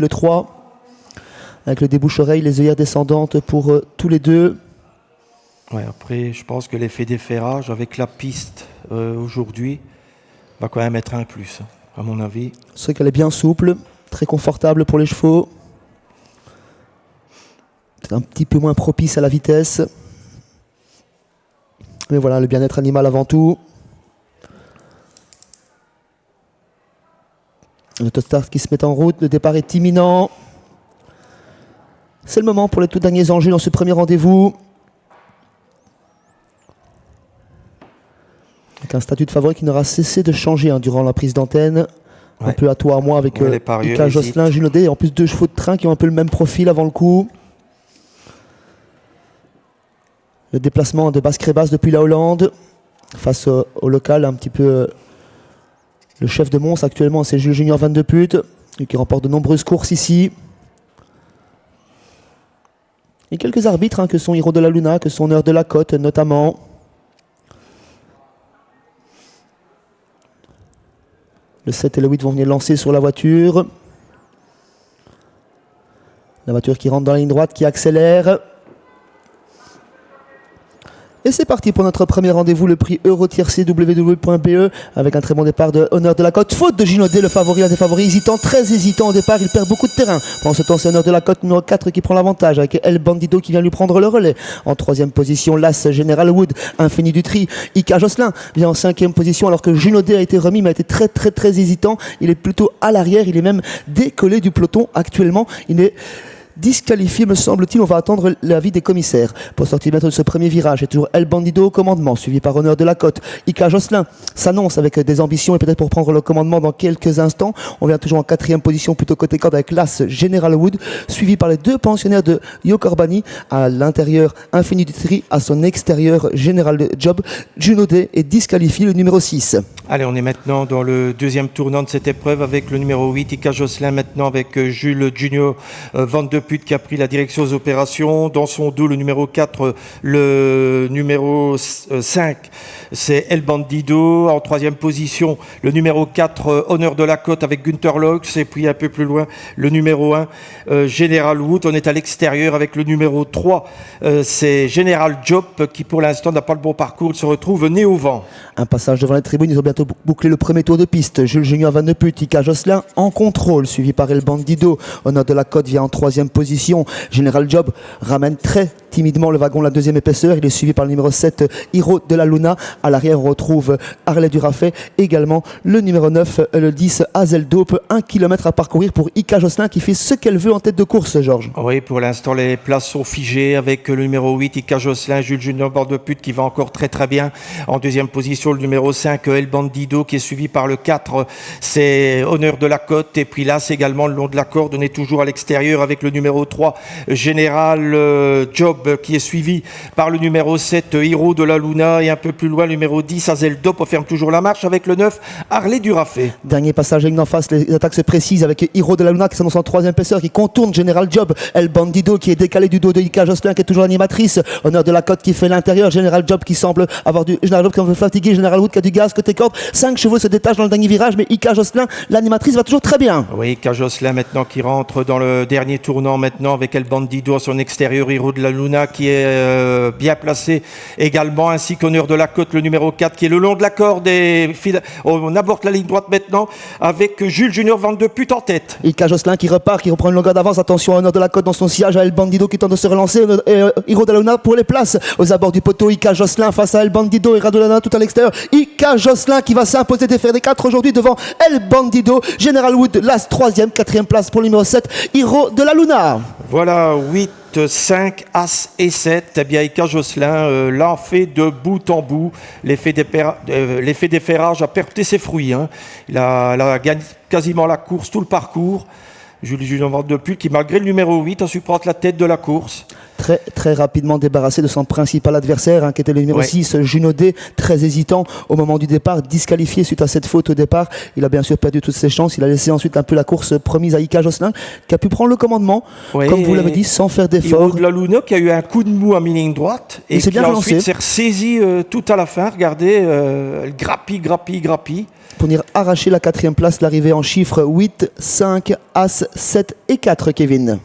le 3, avec le débouche-oreille, les œillères descendantes pour tous les deux. Ouais, après, je pense que l'effet d'effairage avec la piste aujourd'hui va quand même être un plus, à mon avis. C'est qu'elle est bien souple, très confortable pour les chevaux. Un petit peu moins propice à la vitesse. Mais voilà, le bien-être animal avant tout. Le start qui se met en route, le départ est imminent. C'est le moment pour les tout derniers enjeux dans ce premier rendez-vous. Avec un statut de favori qui n'aura cessé de changer durant la prise d'antenne. Ouais. Un peu à toi à moi avec Ika Josselin, Jules Naudet. Et en plus 2 chevaux de train qui ont un peu le même profil avant le coup. Le déplacement de Basse-Crébas depuis la Hollande. Face au local, un petit peu le chef de Mons actuellement, c'est Jules Junior 22 putes. Qui remporte de nombreuses courses ici. Et quelques arbitres que sont Hiro de la Luna, que sont Honneur de la Côte notamment. Le 7 et le 8 vont venir lancer sur la voiture. La voiture qui rentre dans la ligne droite, qui accélère. Et c'est parti pour notre premier rendez-vous, le prix Eurotiercé www.be avec un très bon départ de Honneur de la Côte. Faute de Jules Naudet, le favori, un des favoris hésitant, très hésitant au départ, il perd beaucoup de terrain. Pendant ce temps, c'est Honneur de la Côte numéro 4 qui prend l'avantage avec El Bandido qui vient lui prendre le relais. En 3e position, l'As General Wood, Infini du Tri. Ika Josselin vient en 5e position alors que Jules Naudet a été remis mais a été très hésitant. Il est plutôt à l'arrière, il est même décollé du peloton actuellement. Il est disqualifié, me semble-t-il. On va attendre l'avis des commissaires pour sortir bientôt de ce premier virage. C'est toujours El Bandido au commandement, suivi par Honneur de la Côte. Ika Josselin s'annonce avec des ambitions et peut-être pour prendre le commandement dans quelques instants. On vient toujours en 4e position, plutôt côté corde avec l'As General Wood, suivi par les 2 pensionnaires de Yo Corbani. À l'intérieur, Infini du Tri, à son extérieur, General Job. Jules Naudet est disqualifié, le numéro 6. Allez, on est maintenant dans le 2e tournant de cette épreuve avec le numéro 8, Ika Josselin, maintenant avec Jules Junior 22 putes qui a pris la direction aux opérations. Dans son dos, le numéro 4, le numéro 5, c'est El Bandido. En 3e position, le numéro 4, Honneur de la Côte avec Günther Lox. Et puis un peu plus loin, le numéro 1, General Wood. On est à l'extérieur avec le numéro 3, c'est General Job qui pour l'instant n'a pas le bon parcours. Il se retrouve nez au vent. Un passage devant les tribunes, ils ont bientôt bouclé le premier tour de piste. Jules Junior 22 putes, Ika Josselin en contrôle, suivi par El Bandido. Honneur de la Côte vient en 3e position. General Job ramène très timidement le wagon de la 2e épaisseur. Il est suivi par le numéro 7, Hiro de la Luna. À l'arrière, on retrouve Harley Durafay. Également le numéro 9, le 10, Hazel Dope. 1 kilomètre à parcourir pour Ika Josselin qui fait ce qu'elle veut en tête de course, Georges. Oui, pour l'instant, les places sont figées avec le numéro 8, Ika Josselin, Jules Junior bord de pute qui va encore très bien. En 2e position, le numéro 5, El Bandido qui est suivi par le 4, c'est Honneur de la Côte. Et puis là, c'est également le long de la corde. On est toujours à l'extérieur avec le numéro 3, General Job qui est suivi par le numéro 7, Hiro de la Luna, et un peu plus loin le numéro 10, Hazel Dope ferme toujours la marche avec le 9, Harley Durafay. Dernier passage avec d'en face, les attaques se précisent avec Hiro de la Luna qui s'annonce en 3e épaisseur, qui contourne General Job, El Bandido qui est décalé du dos de Ika Josselin qui est toujours animatrice, Honneur de la Côte qui fait l'intérieur, General Job qui semble avoir du General Job qui en veut fatiguer, General Wood qui a du gaz côté corde, 5 chevaux se détachent dans le dernier virage, mais Ika Josselin, l'animatrice, va toujours très bien. Oui, Ika Josselin maintenant qui rentre dans le dernier tournant maintenant avec El Bandido à son extérieur, Hiro de la Luna qui est bien placé également, ainsi qu'Honneur de la Côte, le numéro 4 qui est le long de la corde. Et on aborde la ligne droite maintenant avec Jules Junior 22 putes en tête. Ika Josselin qui repart, qui reprend une longueur d'avance. Attention à Honneur de la Côte dans son sillage, à El Bandido qui tente de se relancer. Hiro de la Luna pour les places aux abords du poteau. Ika Josselin face à El Bandido, Hiro de la Luna tout à l'extérieur. Ika Josselin qui va s'imposer des fers des 4 aujourd'hui devant El Bandido. General Wood, l'As 3e, 4e place pour le numéro 7, Hiro de la Luna. Voilà, 8, 5, As et 7. Eh bien, Ika Josselin l'a fait de bout en bout. L'effet d'effairage a porté ses fruits. Il a gagné quasiment la course, tout le parcours. Jules Junior 22 putes qui, malgré le numéro 8, a su prendre la tête de la course. très rapidement débarrassé de son principal adversaire, qui était le numéro 6, Juno D, très hésitant au moment du départ, disqualifié suite à cette faute au départ. Il a bien sûr perdu toutes ses chances. Il a laissé ensuite un peu la course promise à Ika Josselin, qui a pu prendre le commandement, comme vous l'avez dit, sans faire d'effort. De la Luna qui a eu un coup de mou à mi-ligne droite et qui ensuite s'est ressaisi tout à la fin. Regardez, elle grappille. Pour venir arracher la 4e place, l'arrivée en chiffres 8, 5, As, 7 et 4, Kevin.